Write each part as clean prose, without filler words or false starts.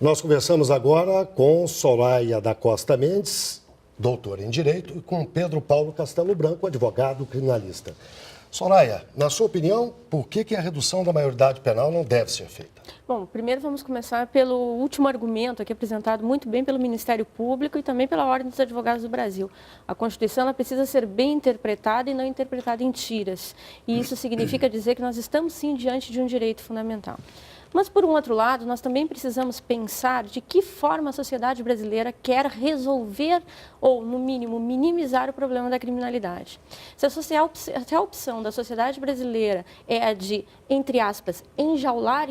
Nós conversamos agora com Soraya da Costa Mendes, doutora em Direito, e com Pedro Paulo Castelo Branco, advogado criminalista. Soraya, na sua opinião, por que a redução da maioridade penal não deve ser feita? Bom, primeiro vamos começar pelo último argumento aqui apresentado muito bem pelo Ministério Público e também pela Ordem dos Advogados do Brasil. A Constituição ela precisa ser bem interpretada e não interpretada em tiras. E isso significa dizer que nós estamos sim diante de um direito fundamental. Mas, por um outro lado, nós também precisamos pensar de que forma a sociedade brasileira quer resolver ou, no mínimo, minimizar o problema da criminalidade. Se a opção da sociedade brasileira é a de, entre aspas, enjaular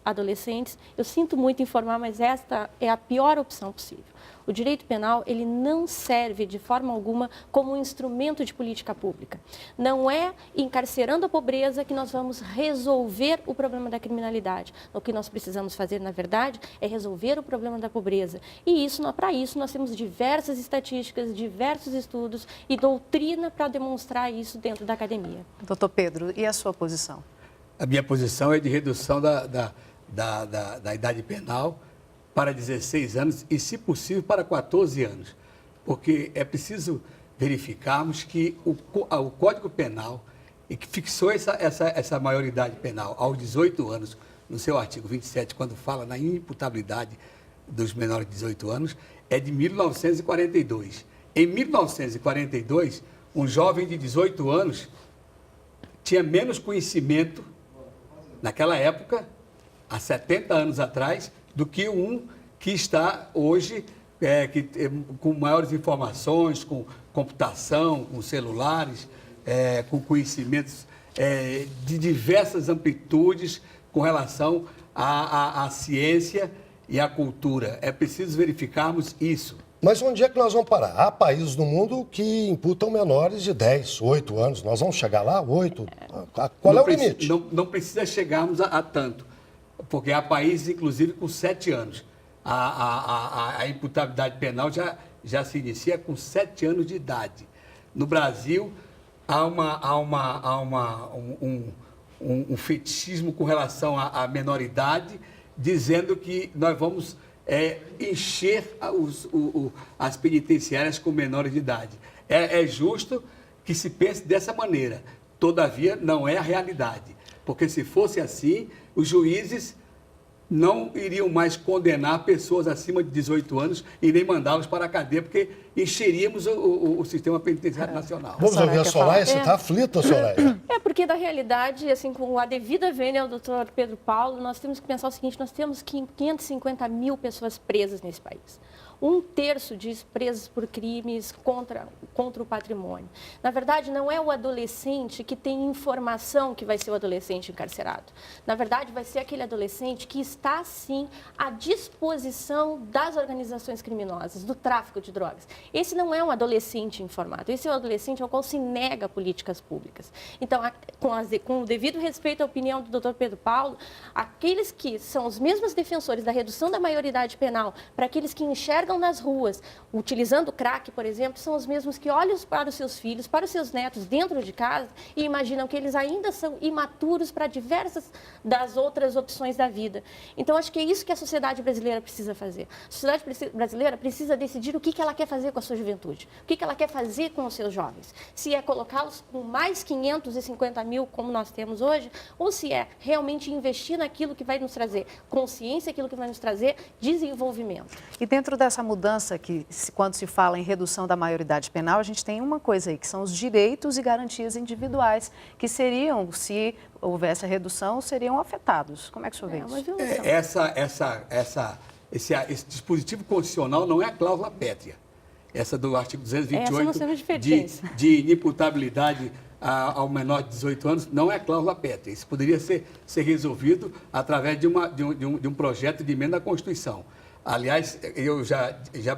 adolescentes, eu sinto muito informar, mas esta é a pior opção possível. O direito penal, ele não serve de forma alguma como um instrumento de política pública. Não é encarcerando a pobreza que nós vamos resolver o problema da criminalidade. O que nós precisamos fazer, na verdade, é resolver o problema da pobreza. E para isso nós temos diversas estatísticas, diversos estudos e doutrina para demonstrar isso dentro da academia. Doutor Pedro, e a sua posição? A minha posição é de redução da idade penal para 16 anos e, se possível, para 14 anos. Porque é preciso verificarmos que o Código Penal, e que fixou essa maioridade penal aos 18 anos, no seu artigo 27, quando fala na inimputabilidade dos menores de 18 anos, é de 1942. Em 1942, um jovem de 18 anos tinha menos conhecimento, naquela época, há 70 anos atrás, do que um que está hoje com maiores informações, com computação, com celulares, com conhecimentos de diversas amplitudes com relação à ciência e à cultura. É preciso verificarmos isso. Mas onde é que nós vamos parar? Há países no mundo que imputam menores de 10, 8 anos. Nós vamos chegar lá? 8? Qual é o limite? Não precisa chegarmos a tanto. Porque há países, inclusive, com 7 anos. A imputabilidade penal já se inicia com 7 anos de idade. No Brasil, há um fetichismo com relação à menoridade, dizendo que nós vamos encher as penitenciárias com menores de idade. É justo que se pense dessa maneira. Todavia, não é a realidade. Porque se fosse assim, os juízes não iriam mais condenar pessoas acima de 18 anos e nem mandá-los para a cadeia, porque encheríamos o sistema penitenciário nacional. Vamos ouvir a Soraya? Você está aflita, Soraya? Porque da realidade, assim, com a devida vênia ao doutor Pedro Paulo, nós temos que pensar o seguinte: nós temos 550 mil pessoas presas nesse país. 1/3 disso presas por crimes contra o patrimônio. Na verdade, não é o adolescente que tem informação que vai ser o adolescente encarcerado. Na verdade, vai ser aquele adolescente que está, sim, à disposição das organizações criminosas, do tráfico de drogas. Esse não é um adolescente informado, esse é um adolescente ao qual se nega políticas públicas. Então, com o devido respeito à opinião do doutor Pedro Paulo, aqueles que são os mesmos defensores da redução da maioridade penal para aqueles que enxergam nas ruas, utilizando crack, por exemplo, são os mesmos que olham para os seus filhos, para os seus netos dentro de casa e imaginam que eles ainda são imaturos para diversas das outras opções da vida. Então, acho que é isso que a sociedade brasileira precisa fazer. A sociedade brasileira precisa decidir o que ela quer fazer com a sua juventude, o que ela quer fazer com os seus jovens. Se é colocá-los com mais 550 mil, como nós temos hoje, ou se é realmente investir naquilo que vai nos trazer consciência, aquilo que vai nos trazer desenvolvimento. E dentro dessa mudança, quando se fala em redução da maioridade penal, a gente tem uma coisa aí, que são os direitos e garantias individuais, que seriam, se houvesse a redução, seriam afetados. Como é que o senhor vê isso? Esse dispositivo constitucional não é a cláusula pétrea. Essa do artigo 228 de inimputabilidade ao menor de 18 anos não é cláusula pétrea. Isso poderia ser resolvido através de um projeto de emenda à Constituição. Aliás, eu já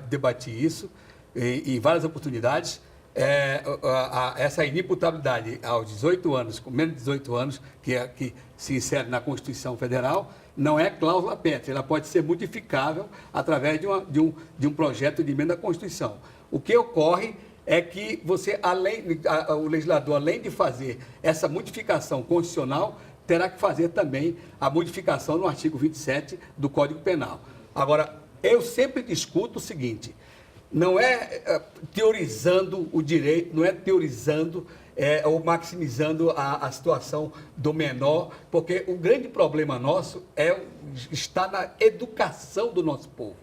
debati isso em várias oportunidades. Essa inimputabilidade aos 18 anos, com menos de 18 anos, que se insere na Constituição Federal, não é cláusula pétrea. Ela pode ser modificável através de um projeto de emenda à Constituição. O que ocorre é que o legislador, além de fazer essa modificação constitucional, terá que fazer também a modificação no artigo 27 do Código Penal. Agora, eu sempre discuto o seguinte, não é teorizando o direito, não é teorizando ou maximizando a situação do menor, porque o grande problema nosso está na educação do nosso povo,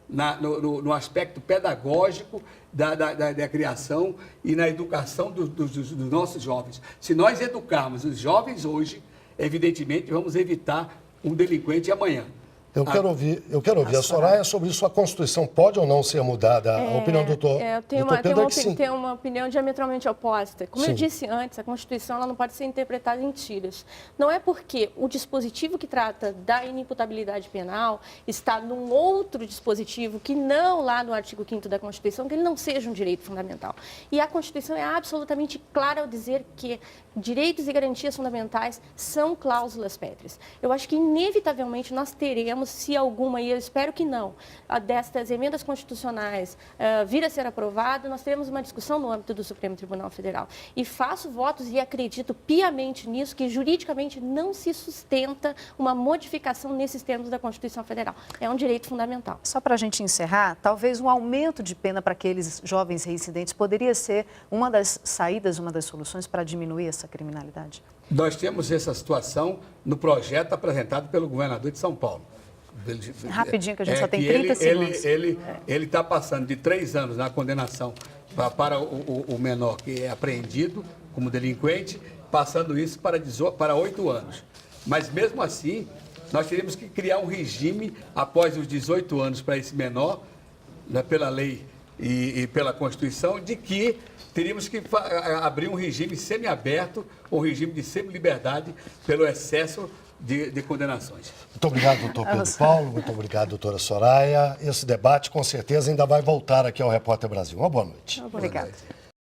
no aspecto pedagógico da criação e na educação dos nossos jovens. Se nós educarmos os jovens hoje, evidentemente vamos evitar um delinquente amanhã. Eu quero ouvir a Soraya sobre isso. A Constituição pode ou não ser mudada? A opinião do doutor Pedro é que sim. Tem uma opinião diametralmente oposta. Como Sim. eu disse antes, a Constituição ela não pode ser interpretada em tiras. Não é porque o dispositivo que trata da inimputabilidade penal está num outro dispositivo que não lá no artigo 5º da Constituição, que ele não seja um direito fundamental. E a Constituição é absolutamente clara ao dizer que direitos e garantias fundamentais são cláusulas pétreas. Eu acho que, inevitavelmente, nós teremos, se alguma, e eu espero que não, destas emendas constitucionais vir a ser aprovada, nós teremos uma discussão no âmbito do Supremo Tribunal Federal. E faço votos e acredito piamente nisso, que juridicamente não se sustenta uma modificação nesses termos da Constituição Federal. É um direito fundamental. Só para a gente encerrar, talvez um aumento de pena para aqueles jovens reincidentes poderia ser uma das saídas, uma das soluções para diminuir essa criminalidade? Nós temos essa situação no projeto apresentado pelo governador de São Paulo. Rapidinho, que a gente só tem 30 segundos. Ele está passando de 3 anos na condenação para o menor que é apreendido como delinquente, passando isso para 8 anos. Mas, mesmo assim, nós teríamos que criar um regime após os 18 anos para esse menor, né, pela lei e pela Constituição, de que teríamos que abrir um regime semiaberto, um regime de semiliberdade pelo excesso de condenações. Muito obrigado, doutor Pedro Paulo. Muito obrigado, doutora Soraya. Esse debate, com certeza, ainda vai voltar aqui ao Repórter Brasil. Uma boa noite. Obrigada.